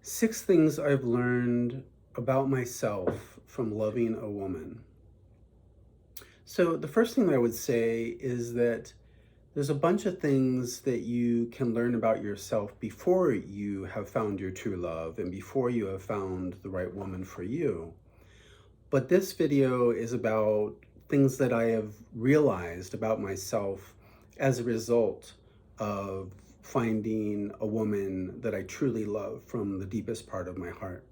6 things I've learned about myself from loving a woman. So, the first thing that I would say is that there's a bunch of things that you can learn about yourself before you have found your true love and before you have found the right woman for you. But this video is about things that I have realized about myself as a result of finding a woman that I truly love from the deepest part of my heart.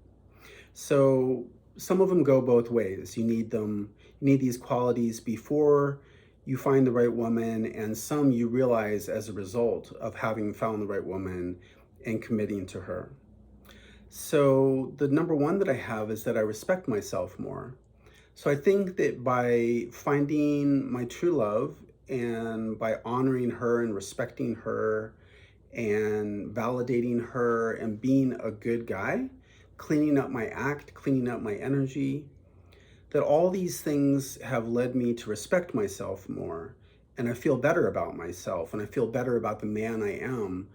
So some of them go both ways. You need these qualities before you find the right woman, and some you realize as a result of having found the right woman and committing to her. So the number one that I have is that I respect myself more. So I think that by finding my true love and by honoring her and respecting her and validating her and being a good guy, cleaning up my act, cleaning up my energy, that all these things have led me to respect myself more. And I feel better about myself and I feel better about the man I am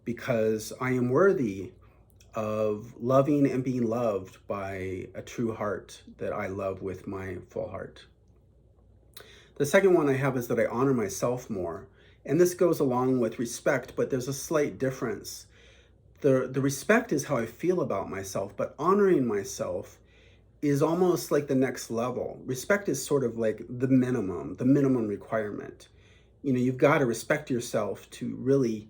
because I am worthy of loving and being loved by a true heart that I love with my full heart. The second one I have is that I honor myself more. And this goes along with respect, but there's a slight difference. The respect is how I feel about myself, but honoring myself is almost like the next level. Respect is sort of like the minimum requirement. You know, you've got to respect yourself to really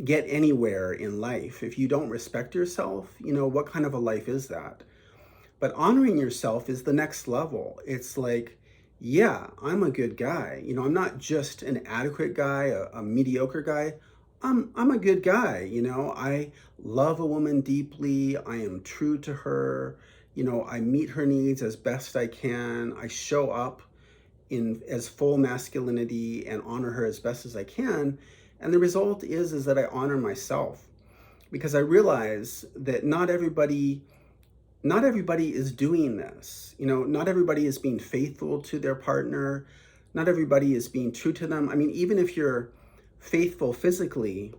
get anywhere in life. If you don't respect yourself, you know, what kind of a life is that? But honoring yourself is the next level. It's like, yeah, I'm a good guy. You know, I'm not just an adequate guy, a mediocre guy. I'm a good guy. You know, I love a woman deeply. I am true to her. You know, I meet her needs as best I can. I show up in as full masculinity and honor her as best as I can. And the result is that I honor myself because I realize that not everybody is doing this. You know, not everybody is being faithful to their partner. Not everybody is being true to them. I mean, even if you're faithful physically,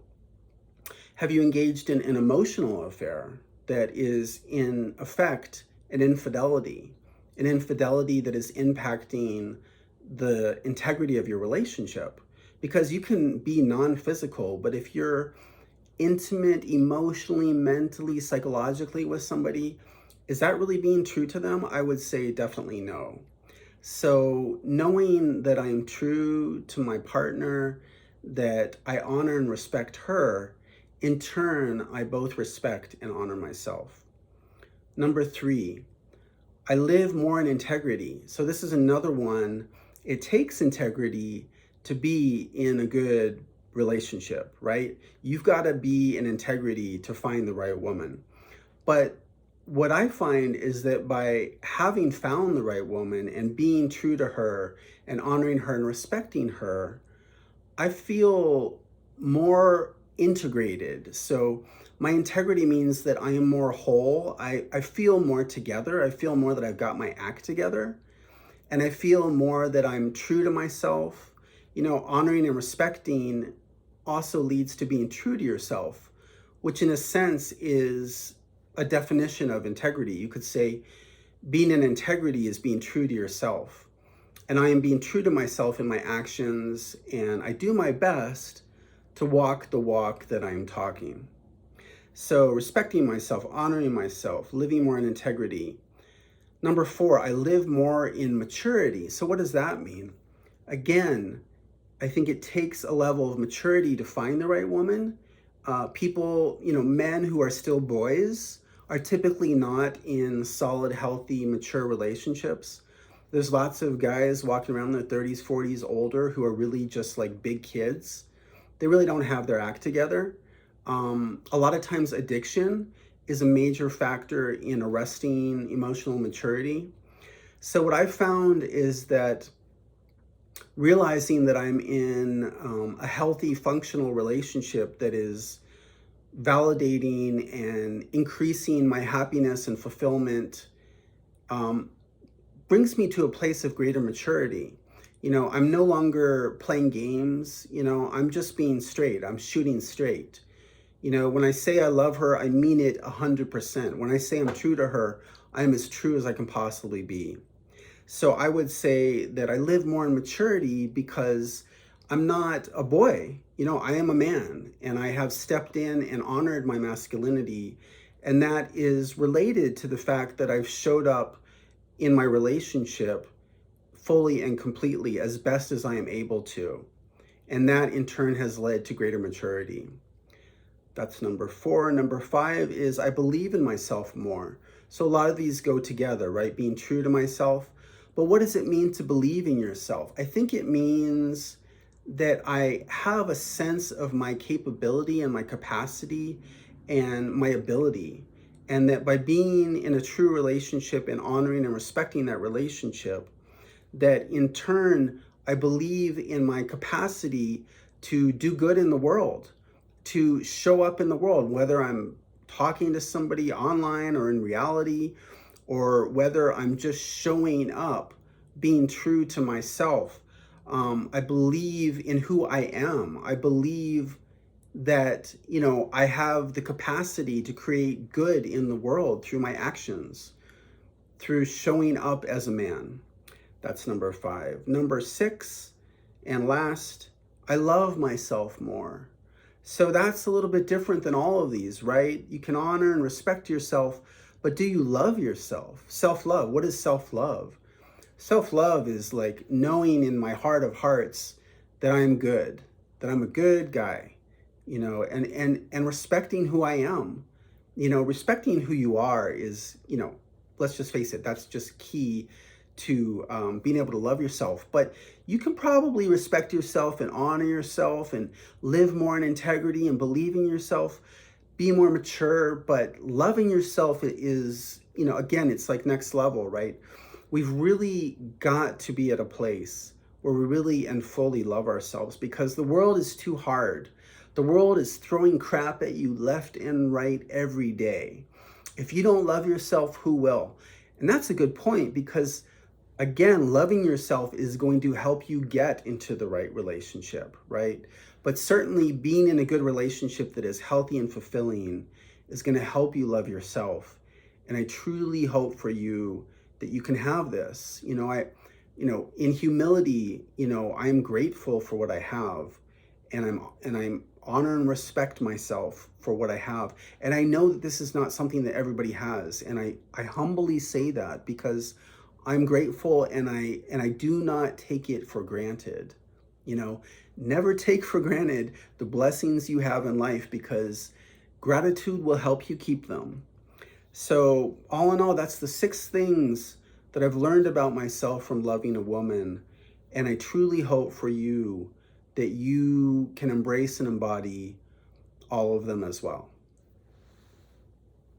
have you engaged in an emotional affair that is in effect an infidelity that is impacting the integrity of your relationship? Because you can be non-physical, but if you're intimate emotionally, mentally, psychologically with somebody, is that really being true to them? I would say definitely no. So knowing that I am true to my partner, that I honor and respect her, in turn, I both respect and honor myself. Number three, I live more in integrity. So this is another one. It takes integrity to be in a good relationship, right? You've got to be in integrity to find the right woman. But what I find is that by having found the right woman and being true to her and honoring her and respecting her, I feel more integrated. So my integrity means that I am more whole. I feel more together. I feel more that I've got my act together. And I feel more that I'm true to myself. You know, honoring and respecting also leads to being true to yourself, which in a sense is a definition of integrity. You could say being in integrity is being true to yourself. And I am being true to myself in my actions, and I do my best to walk the walk that I'm talking. So respecting myself, honoring myself, living more in integrity. Number four, I live more in maturity. So what does that mean? Again, I think it takes a level of maturity to find the right woman. People, you know, men who are still boys are typically not in solid, healthy, mature relationships. There's lots of guys walking around in their 30s, 40s, older who are really just like big kids. They really don't have their act together. A lot of times addiction is a major factor in arresting emotional maturity. So what I've found is that realizing that I'm in a healthy, functional relationship that is validating and increasing my happiness and fulfillment um, brings me to a place of greater maturity. You know, I'm no longer playing games. You know, I'm just being straight. I'm shooting straight. When I say I love her, I mean it 100%. When I say I'm true to her, I am as true as I can possibly be. So I would say that I live more in maturity because I'm not a boy. I am a man, and I have stepped in and honored my masculinity. And that is related to the fact that I've showed up in my relationship fully and completely as best as I am able to. And that in turn has led to greater maturity. That's number 4. Number 5 is I believe in myself more. So a lot of these go together, right? Being true to myself. But what does it mean to believe in yourself? I think it means that I have a sense of my capability and my capacity and my ability. And that by being in a true relationship and honoring and respecting that relationship, that in turn, I believe in my capacity to do good in the world, to show up in the world, whether I'm talking to somebody online or in reality, or whether I'm just showing up, being true to myself. I believe in who I am. I believe that, I have the capacity to create good in the world through my actions, through showing up as a man. That's number 5. Number 6, and last, I love myself more. So that's a little bit different than all of these, right? You can honor and respect yourself, but do you love yourself? Self-love. What is self-love? Self-love is like knowing in my heart of hearts that I'm good, that I'm a good guy, and respecting who I am. Respecting who you are is, let's just face it, that's just key to being able to love yourself. But you can probably respect yourself and honor yourself and live more in integrity and believe in yourself, be more mature. But loving yourself is, again, it's like next level, right? We've really got to be at a place where we really and fully love ourselves, because the world is too hard. The world is throwing crap at you left and right every day. If you don't love yourself, who will? And that's a good point, because again, loving yourself is going to help you get into the right relationship, right? But certainly being in a good relationship that is healthy and fulfilling is going to help you love yourself. And I truly hope for you that you can have this. In humility, I'm grateful for what I have, and I'm honor and respect myself for what I have. And I know that this is not something that everybody has. And I humbly say that because I'm grateful, and I do not take it for granted. Never take for granted the blessings you have in life, because gratitude will help you keep them. So all in all, that's the 6 things that I've learned about myself from loving a woman. And I truly hope for you that you can embrace and embody all of them as well.